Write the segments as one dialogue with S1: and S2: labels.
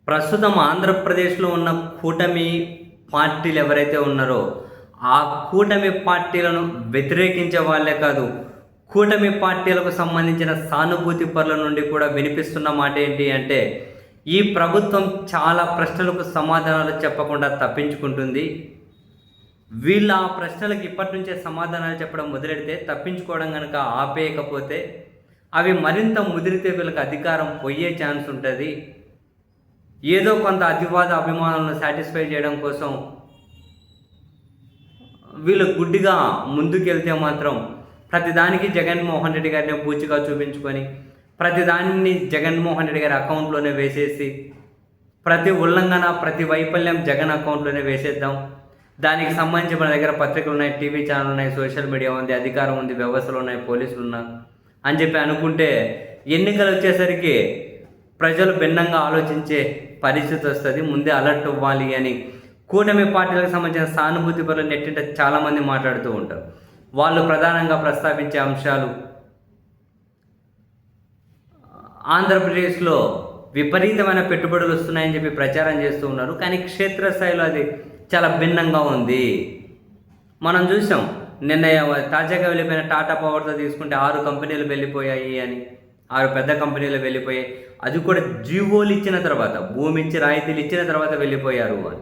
S1: ప్రస్తుతం ఆంధ్రప్రదేశ్లో ఉన్న కూటమి పార్టీలు ఎవరైతే ఉన్నారో, ఆ కూటమి పార్టీలను వ్యతిరేకించే వాళ్ళే కాదు, కూటమి పార్టీలకు సంబంధించిన సానుభూతి పరుల నుండి కూడా వినిపిస్తున్న మాట ఏంటి అంటే, ఈ ప్రభుత్వం చాలా ప్రశ్నలకు సమాధానాలు చెప్పకుండా తప్పించుకుంటుంది. వీళ్ళు ఆ ప్రశ్నలకు ఇప్పటి నుంచే సమాధానాలు చెప్పడం మొదలెడితే, తప్పించుకోవడం కనుక ఆపేయకపోతే, అవి మరింత ముదిరితే వీళ్ళకి అధికారం పోయే ఛాన్స్ ఉంటుంది. ఏదో కొంత అతివాద అభిమానులను సాటిస్ఫై చేయడం కోసం వీళ్ళు గుడ్డిగా ముందుకెళ్తే మాత్రం ప్రతిదానికి జగన్మోహన్ రెడ్డి గారిని పూచిగా చూపించుకొని, ప్రతిదాన్ని జగన్మోహన్ రెడ్డి గారి అకౌంట్లోనే వేసేసి, ప్రతి ఉల్లంఘన ప్రతి వైఫల్యం జగన్ అకౌంట్లోనే వేసేద్దాం. దానికి సంబంధించి మన దగ్గర పత్రికలు ఉన్నాయి, టీవీ ఛానల్ ఉన్నాయి, సోషల్ మీడియా ఉంది, అధికారం ఉంది, వ్యవస్థలు ఉన్నాయి, పోలీసులు ఉన్నారు అని చెప్పి అనుకుంటే ఎన్నికలు వచ్చేసరికి ప్రజలు భిన్నంగా ఆలోచించే పరిస్థితి వస్తుంది. ముందే అలర్ట్ అవ్వాలి అని కూటమి పార్టీలకు సంబంధించిన సానుభూతి పరులు నెట్టింట చాలామంది మాట్లాడుతూ ఉంటారు. వాళ్ళు ప్రధానంగా ప్రస్తావించే అంశాలు ఆంధ్రప్రదేశ్లో విపరీతమైన పెట్టుబడులు వస్తున్నాయని చెప్పి ప్రచారం చేస్తూ ఉన్నారు. కానీ క్షేత్రస్థాయిలో అది చాలా భిన్నంగా ఉంది. మనం చూసాం నిన్న తాజాగా వెళ్ళిపోయిన టాటా పవర్తో తీసుకుంటే 6 కంపెనీలు వెళ్ళిపోయాయి అని, 6 పెద్ద కంపెనీలు వెళ్ళిపోయాయి. అది కూడా జీవోలు ఇచ్చిన తర్వాత, భూమి ఇచ్చి రాయితీలు ఇచ్చిన తర్వాత వెళ్ళిపోయారు అని.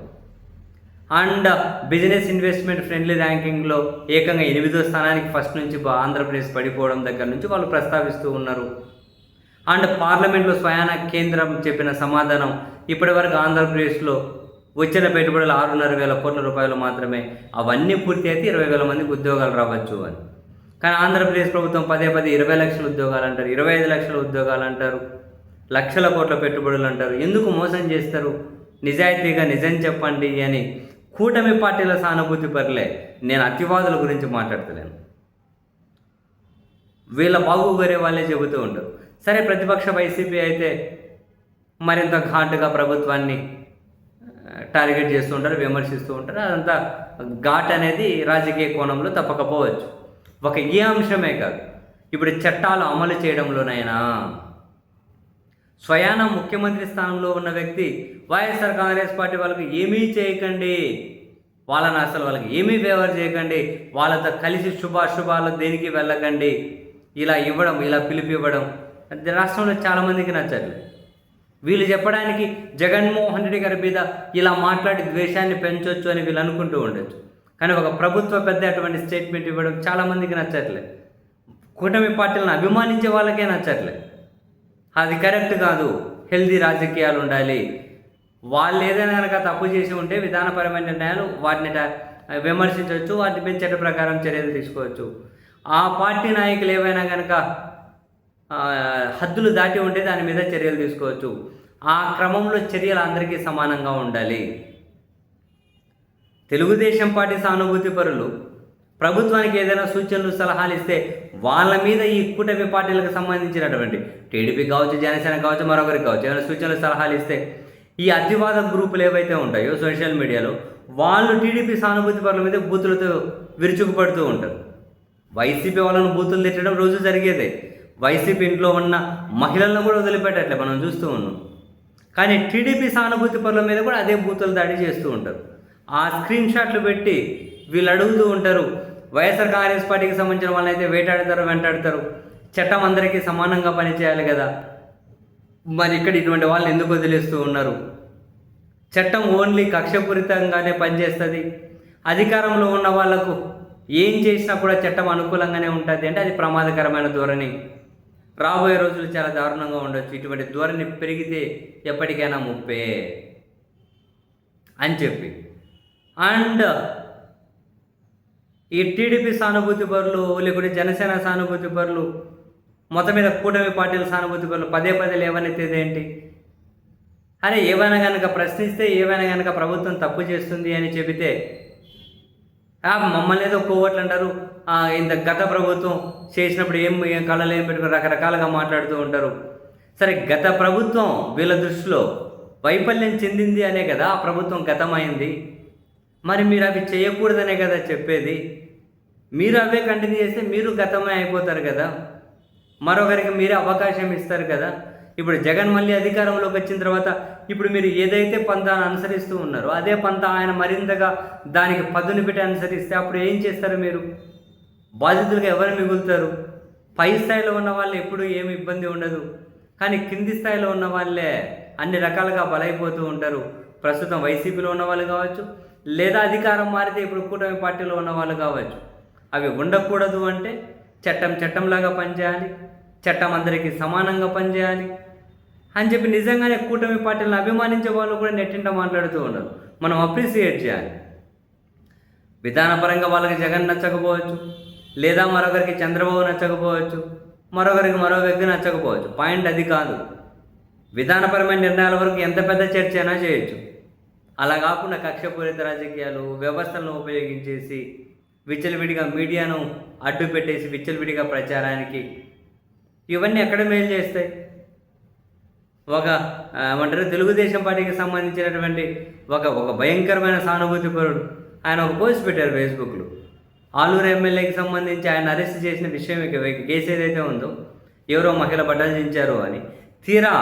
S1: అండ్ బిజినెస్ ఇన్వెస్ట్మెంట్ ఫ్రెండ్లీ ర్యాంకింగ్లో ఏకంగా 8వ స్థానానికి ఫస్ట్ నుంచి ఆంధ్రప్రదేశ్ పడిపోవడం దగ్గర నుంచి వాళ్ళు ప్రస్తావిస్తూ ఉన్నారు. అండ్ పార్లమెంట్లో స్వయాన కేంద్రం చెప్పిన సమాధానం, ఇప్పటి వరకు ఆంధ్రప్రదేశ్లో వచ్చిన పెట్టుబడులు 6,500,000 కోట్ల రూపాయలు మాత్రమే, అవన్నీ పూర్తి అయితే 20,000 మందికి ఉద్యోగాలు రావచ్చు అని. కానీ ఆంధ్రప్రదేశ్ ప్రభుత్వం పదే 20 లక్షల ఉద్యోగాలు అంటారు, 25 లక్షల ఉద్యోగాలు అంటారు, లక్షల కోట్ల పెట్టుబడులు అంటారు. ఎందుకు మోసం చేస్తారు? నిజాయితీగా నిజం చెప్పండి అని కూటమి పార్టీల సానుభూతి పరులే. నేను అతివాదుల గురించి మాట్లాడతలేను, వీళ్ళ బాగు వేరే వాళ్ళే చెబుతూ ఉంటారు. సరే, ప్రతిపక్ష వైసీపీ అయితే మరింత ఘాటుగా ప్రభుత్వాన్ని టార్గెట్ చేస్తూ ఉంటారు, విమర్శిస్తూ ఉంటారు. అదంతా ఘాట్ అనేది రాజకీయ కోణంలో తప్పకపోవచ్చు. ఏ అంశమే కాదు, ఇప్పుడు చట్టాలు అమలు చేయడంలోనైనా స్వయాన ముఖ్యమంత్రి స్థానంలో ఉన్న వ్యక్తి వైఎస్ఆర్ కాంగ్రెస్ పార్టీ వాళ్ళకి ఏమీ చేయకండి, వాళ్ళకి ఏమీ ఫేవర్ చేయకండి, వాళ్ళతో కలిసి శుభాశుభాలు దేనికి వెళ్ళకండి, ఇలా ఇవ్వడం, ఇలా పిలుపు ఇవ్వడం రాష్ట్రంలో చాలామందికి నచ్చట్లేదు. వీళ్ళు చెప్పడానికి జగన్మోహన్ రెడ్డి గారి మీద ఇలా మాట్లాడి ద్వేషాన్ని పెంచవచ్చు అని వీళ్ళు అనుకుంటూ ఉండొచ్చు. కానీ ఒక ప్రభుత్వ పెద్ద అటువంటి స్టేట్మెంట్ ఇవ్వడం చాలామందికి నచ్చట్లేదు. కూటమి పార్టీలను అభిమానించే వాళ్ళకే నచ్చట్లేదు. అది కరెక్ట్ కాదు, హెల్దీ రాజకీయాలు ఉండాలి. వాళ్ళు ఏదైనా కనుక తప్పు చేసి ఉంటే విధానపరమైన నిర్ణయాలు వాటిని విమర్శించవచ్చు, వాటి మీద చట్ట ప్రకారం చర్యలు తీసుకోవచ్చు. ఆ పార్టీ నాయకులు ఏవైనా కనుక హద్దులు దాటి ఉంటే దాని మీద చర్యలు తీసుకోవచ్చు. ఆ క్రమంలో చర్యలు అందరికీ సమానంగా ఉండాలి. తెలుగుదేశం పార్టీ సానుభూతి పరులు ప్రభుత్వానికి ఏదైనా సూచనలు సలహాలు ఇస్తే వాళ్ళ మీద ఈ కూటమి పార్టీలకు సంబంధించినటువంటి టీడీపీ కావచ్చు, జనసేన కావచ్చు, మరొకరికి కావచ్చు, ఏమైనా సూచనలు సలహాలు ఇస్తే ఈ అతివాద గ్రూపులు ఏవైతే ఉంటాయో సోషల్ మీడియాలో, వాళ్ళు టీడీపీ సానుభూతి పరుల మీద బూతులతో విరుచుకుపడుతూ ఉంటారు. వైసీపీ వాళ్ళను బూతులు తిట్టడం రోజు జరిగేదే. వైసీపీ ఇంట్లో ఉన్న మహిళలను కూడా వదిలిపెట్టట్లే, మనం చూస్తూ ఉన్నాం. కానీ టీడీపీ సానుభూతి పరుల మీద కూడా అదే బూతులు దాడి చేస్తూ ఉంటారు. ఆ స్క్రీన్ షాట్లు పెట్టి వీళ్ళు అడుగుతూ ఉంటారు. వైఎస్ఆర్ కాంగ్రెస్ పార్టీకి సంబంధించిన వాళ్ళైతే వేటాడతారు, వెంటాడతారు. చట్టం అందరికీ సమానంగా పనిచేయాలి కదా, మరి ఇక్కడ ఇటువంటి వాళ్ళు ఎందుకు వదిలేస్తూ ఉన్నారు? చట్టం ఓన్లీ కక్షపూరితంగానే పనిచేస్తుంది. అధికారంలో ఉన్న వాళ్లకు ఏం చేసినా కూడా చట్టం అనుకూలంగానే ఉంటుంది అంటే అది ప్రమాదకరమైన ధోరణి. రాబోయే రోజులు చాలా దారుణంగా ఉండొచ్చు. ఇటువంటి ధోరణి పెరిగితే ఎప్పటికైనా ముప్పే అని చెప్పి, అండ్ ఈ టీడీపీ సానుభూతి పరులు, లేకుంటే జనసేన సానుభూతి పరులు, మొత్తం మీద కూటమి పార్టీల సానుభూతి పరులు పదే లేవనెత్తేదేంటి? అరే, ఏమైనా కనుక ప్రశ్నిస్తే, ఏమైనా కనుక ప్రభుత్వం తప్పు చేస్తుంది అని చెబితే మమ్మల్ని ఏదో కోవట్లు అంటారు, ఇంత గత ప్రభుత్వం చేసినప్పుడు ఏం కళలు ఏం పెట్టుకుని రకరకాలుగా మాట్లాడుతూ ఉంటారు. సరే, గత ప్రభుత్వం వీళ్ళ దృష్టిలో వైఫల్యం చెందింది అనే కదా ఆ ప్రభుత్వం గతమైంది. మరి మీరు అవి చేయకూడదనే కదా చెప్పేది. మీరు అవే కంటిన్యూ చేస్తే మీరు గతమే అయిపోతారు కదా, మరొకరికి మీరే అవకాశం ఇస్తారు కదా. ఇప్పుడు జగన్ మళ్ళీ అధికారంలోకి వచ్చిన తర్వాత ఇప్పుడు మీరు ఏదైతే పంతాను అనుసరిస్తూ ఉన్నారో అదే పంత ఆయన మరింతగా దానికి పదును పెట్టి అనుసరిస్తే అప్పుడు ఏం చేస్తారు మీరు? బాధితులుగా ఎవరు మిగులుతారు? పై స్థాయిలో ఉన్న వాళ్ళు ఎప్పుడు ఏమి ఇబ్బంది ఉండదు, కానీ కింది స్థాయిలో ఉన్న వాళ్ళే అన్ని రకాలుగా బలైపోతూ ఉంటారు. ప్రస్తుతం వైసీపీలో ఉన్న వాళ్ళు కావచ్చు, లేదా అధికారం మారితే ఇప్పుడు కూటమి పార్టీలో ఉన్న వాళ్ళు కావచ్చు. అవి ఉండకూడదు అంటే చట్టంలాగా పనిచేయాలి, చట్టం అందరికీ సమానంగా పనిచేయాలి అని చెప్పి నిజంగానే కూటమి పార్టీలను అభిమానించే వాళ్ళు కూడా నెట్టింట మాట్లాడుతూ ఉన్నారు. మనం అప్రిసియేట్ చేయాలి. విధానపరంగా వాళ్ళకి జగన్ నచ్చకపోవచ్చు, లేదా మరొకరికి చంద్రబాబు నచ్చకపోవచ్చు, మరొకరికి మరో వ్యక్తి నచ్చకపోవచ్చు. పాయింట్ అది కాదు. విధానపరమైన నిర్ణయాల వరకు ఎంత పెద్ద చర్చ అయినా చేయొచ్చు. అలా కాకుండా కక్షపూరిత రాజకీయాలు, వ్యవస్థలను ఉపయోగించేసి విచ్చలవిడిగా మీడియాను అడ్డు పెట్టేసి విచ్చలవిడిగా ప్రచారానికి ఇవన్నీ ఎక్కడ మేలు చేస్తాయి? ఏమంటారు, తెలుగుదేశం పార్టీకి సంబంధించినటువంటి ఒక భయంకరమైన సానుభూతిపరుడు ఆయన ఒక పోస్ట్ పెట్టారు ఫేస్బుక్లో. ఆలూరు ఎమ్మెల్యేకి సంబంధించి ఆయన అరెస్ట్ చేసిన విషయం కేసు ఏదైతే ఉందో, ఎవరో మహిళ బట్టలు దించారు అని, తీరా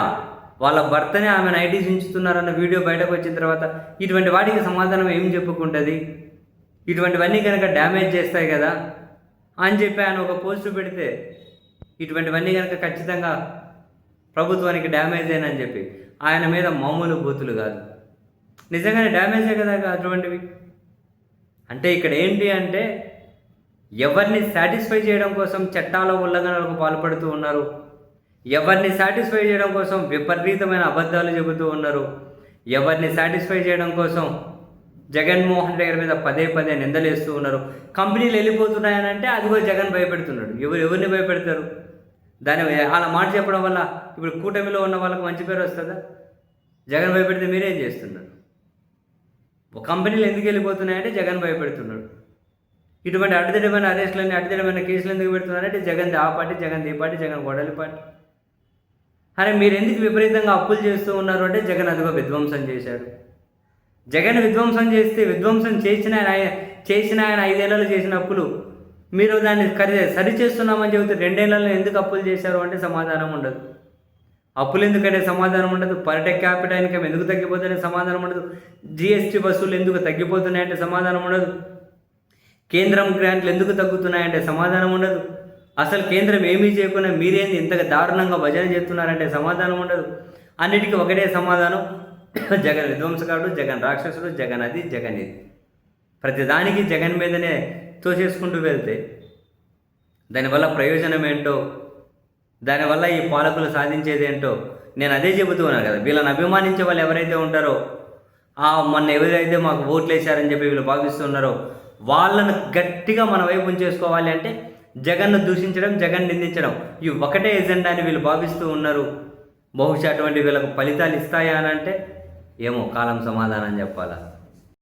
S1: వాళ్ళ భర్తనే ఆమెను ఐటీస్ ఉంచుతున్నారన్న వీడియో బయటకు వచ్చిన తర్వాత ఇటువంటి వాటికి సమాధానం ఏం చెప్పుకుంటుంది? ఇటువంటివన్నీ కనుక డ్యామేజ్ చేస్తాయి కదా అని చెప్పి ఆయన ఒక పోస్టు పెడితే, ఇటువంటివన్నీ కనుక ఖచ్చితంగా ప్రభుత్వానికి డ్యామేజ్ అని చెప్పి ఆయన మీద మామూలు బూతులు కాదు, నిజంగానే డ్యామేజే కదా అటువంటివి. అంటే ఇక్కడ ఏంటి అంటే ఎవరిని సాటిస్ఫై చేయడం కోసం చట్టాల ఉల్లంఘనలకు పాల్పడుతూ ఉన్నారు, ఎవరిని సాటిస్ఫై చేయడం కోసం విపరీతమైన అబద్ధాలు చెబుతూ ఉన్నారు, ఎవరిని సాటిస్ఫై చేయడం కోసం జగన్మోహన్ రెడ్డి మీద పదే నిందలేస్తూ ఉన్నారు. కంపెనీలు వెళ్ళిపోతున్నాయనంటే అదిగో జగన్ భయపెడుతున్నాడు. ఎవరిని భయపెడతారు? దాని అలా మాట చెప్పడం వల్ల ఇప్పుడు కూటమిలో ఉన్న వాళ్ళకి మంచి పేరు వస్తుందా? జగన్ భయపెడితే మీరేం చేస్తున్నారు? కంపెనీలు ఎందుకు వెళ్ళిపోతున్నాయంటే జగన్ భయపెడుతున్నాడు. ఇటువంటి అడ్డదిడ్డమైన అరెస్టులన్నీ, అడ్డదిడ్డమైన కేసులు ఎందుకు పెడుతున్నారంటే జగన్ ఆ పార్టీ, జగన్ ఈ పార్టీ, జగన్ గొడవలి పార్టీ. అరే మీరు ఎందుకు విపరీతంగా అప్పులు చేస్తూ ఉన్నారు అంటే జగన్ అదిగో విధ్వంసం చేశాడు. జగన్ విధ్వంసం చేస్తే విధ్వంసం చేసిన ఆయన 5 ఏళ్లలో చేసిన అప్పులు మీరు దాన్ని సరి చేస్తున్నామని చెబితే 2 ఏళ్లలో ఎందుకు అప్పులు చేశారు అంటే సమాధానం ఉండదు. అప్పులు ఎందుకంటే సమాధానం ఉండదు. పర్టెక్ క్యాపిటల్ ఇన్కమ్ ఎందుకు తగ్గిపోతుందంటే సమాధానం ఉండదు. జిఎస్టీ వసూలు ఎందుకు తగ్గిపోతున్నాయంటే సమాధానం ఉండదు. కేంద్రం గ్రాంట్లు ఎందుకు తగ్గుతున్నాయంటే సమాధానం ఉండదు. అసలు కేంద్రం ఏమీ చేయకుండా మీరేంది ఇంతగా దారుణంగా భజన చేస్తున్నారంటే సమాధానం ఉండదు. అన్నిటికీ ఒకటే సమాధానం, జగన్ విధ్వంసకారుడు, జగన్ రాక్షసుడు, జగన్ అది, జగన్ ఇది. ప్రతిదానికి జగన్ మీదనే తోసేసుకుంటూ వెళ్తే దానివల్ల ప్రయోజనం ఏంటో, దానివల్ల ఈ పాలకులు సాధించేది ఏంటో నేను అదే చెబుతూ ఉన్నాను కదా. వీళ్ళని అభిమానించే వాళ్ళు ఎవరైతే ఉంటారో, మొన్న ఎవరైతే మాకు ఓట్లు వేశారని చెప్పి వీళ్ళు భావిస్తున్నారో వాళ్ళను గట్టిగా మన వైపు ఉంచేసుకోవాలి అంటే జగన్ను దూషించడం, జగన్ నిందించడం, ఈ ఒకటే ఎజెండా అని వీళ్ళు భావిస్తూ ఉన్నారు. బహుశా అటువంటి వీళ్ళకు ఫలితాలు ఇస్తాయా అని అంటే ఏమో కాలం సమాధానం చెప్పాలా.